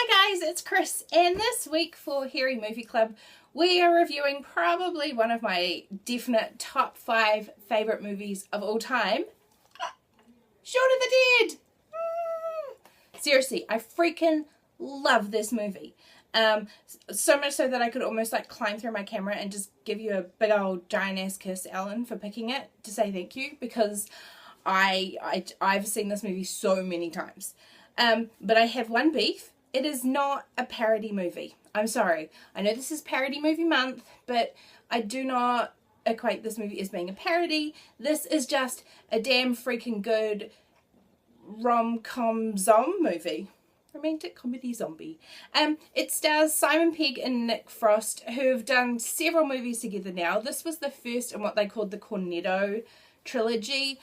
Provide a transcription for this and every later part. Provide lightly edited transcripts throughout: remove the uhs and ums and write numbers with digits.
Hi guys, it's Chris, and this week for Hairy Movie Club we are reviewing probably one of my definite top 5 favourite movies of all time, Shaun of the Dead! Seriously, I freaking love this movie. So much so that I could almost like climb through my camera and just give you a big old giant ass kiss, Ellen, for picking it to say thank you, because I've seen this movie so many times. But I have one beef. It is not a parody movie. I'm sorry. I know this is parody movie month, but I do not equate this movie as being a parody. This is just a damn freaking good rom-com movie. Romantic comedy zombie. It stars Simon Pegg and Nick Frost, who have done several movies together now. This was the first in what they called the Cornetto trilogy,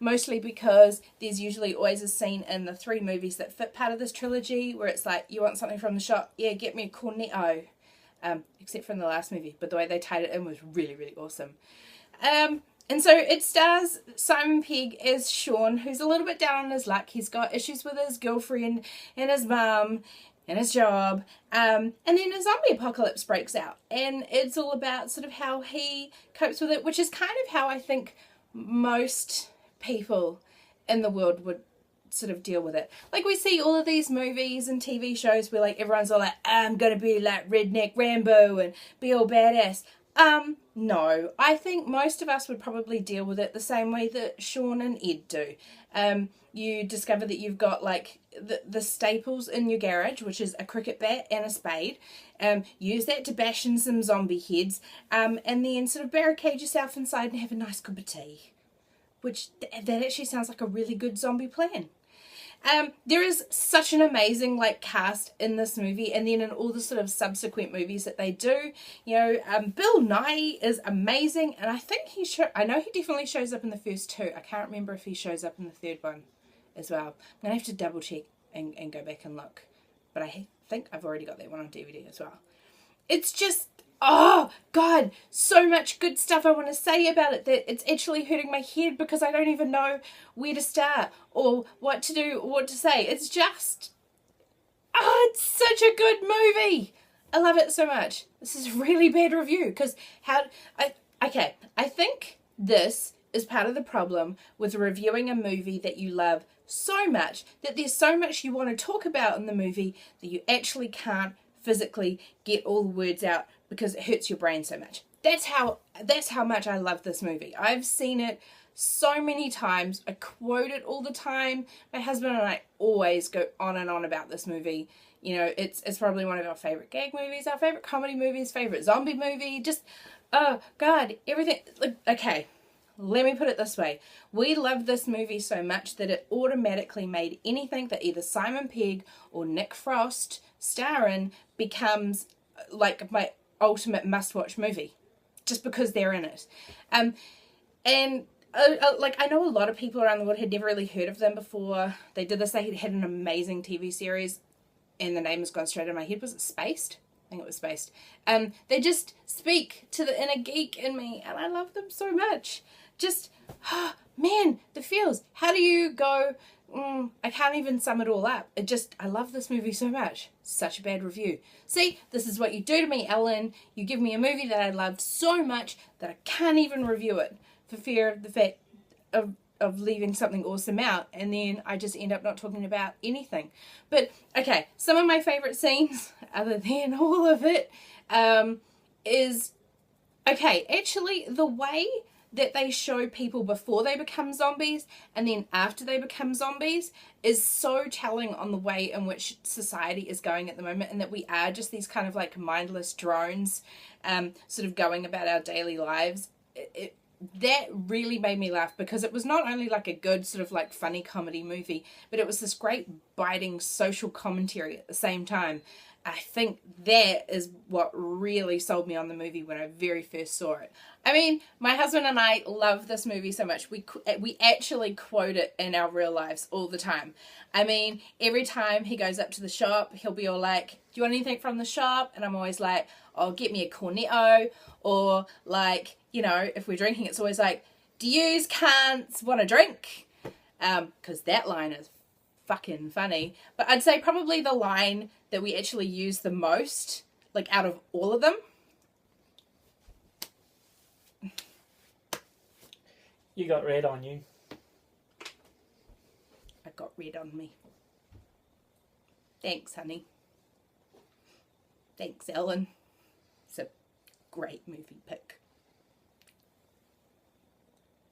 mostly because there's usually always a scene in the 3 movies that fit part of this trilogy where it's like, you want something from the shop? Yeah, get me a cornetto. Except for in the last movie, but the way they tied it in was really, really awesome. And so it stars Simon Pegg as Shaun, who's a little bit down on his luck. He's got issues with his girlfriend and his mum and his job. And then a zombie apocalypse breaks out. And it's all about sort of how he copes with it, which is kind of how I think most people in the world would sort of deal with it. Like, we see all of these movies and TV shows where like everyone's all like, I'm gonna be like redneck Rambo and be all badass. No, I think most of us would probably deal with it the same way that Shaun and Ed do. You discover that you've got like the staples in your garage, which is a cricket bat and a spade. Use that to bash in some zombie heads, and then sort of barricade yourself inside and have a nice cup of tea. Which, that actually sounds like a really good zombie plan. There is such an amazing like cast in this movie, and then in all the sort of subsequent movies that they do. You know, Bill Nye is amazing, and I think I know he definitely shows up in the first 2. I can't remember if he shows up in the 3rd one as well. I'm gonna have to double check and go back and look, but I think I've already got that one on DVD as well. It's just, oh God, so much good stuff I want to say about it that it's actually hurting my head because I don't even know where to start or what to do or what to say. It's just, it's such a good movie. I love it so much. This is a really bad review because I think this is part of the problem with reviewing a movie that you love so much that there's so much you want to talk about in the movie that you actually can't physically get all the words out because it hurts your brain so much. That's how much I love this movie. I've seen it so many times. I quote it all the time. My husband and I always go on and on about this movie. You know, it's probably one of our favorite gag movies, our favorite comedy movies, favorite zombie movie. Just, oh God, everything. Like, okay, let me put it this way. We love this movie so much that it automatically made anything that either Simon Pegg or Nick Frost star in becomes like my ultimate must-watch movie, just because they're in it. Like, I know a lot of people around the world had never really heard of them before they did this. They had an amazing TV series, and the name has gone straight in my head. Was it Spaced? I think it was Spaced. They just speak to the inner geek in me, and I love them so much. Just, oh, man, the feels. How do you go? I can't even sum it all up. I love this movie so much. Such a bad review. See, this is what you do to me, Ellen. You give me a movie that I love so much that I can't even review it for fear of the fact of leaving something awesome out, and then I just end up not talking about anything. But, okay, some of my favourite scenes, other than all of it, is, okay, actually, the way that they show people before they become zombies and then after they become zombies is so telling on the way in which society is going at the moment, and that we are just these kind of like mindless drones sort of going about our daily lives. That really made me laugh because it was not only like a good sort of like funny comedy movie, but it was this great biting social commentary at the same time. I think that is what really sold me on the movie when I very first saw it. I mean, my husband and I love this movie so much. We actually quote it in our real lives all the time. I mean, every time he goes up to the shop, he'll be all like, do you want anything from the shop? And I'm always like, oh, get me a cornetto. Or like, you know, if we're drinking, it's always like, do yous cunts want a drink? Because that line is fucking funny. But I'd say probably the line that we actually use the most, like out of all of them. You got red on you. I got red on me. Thanks, honey. Thanks, Ellen. It's a great movie pick.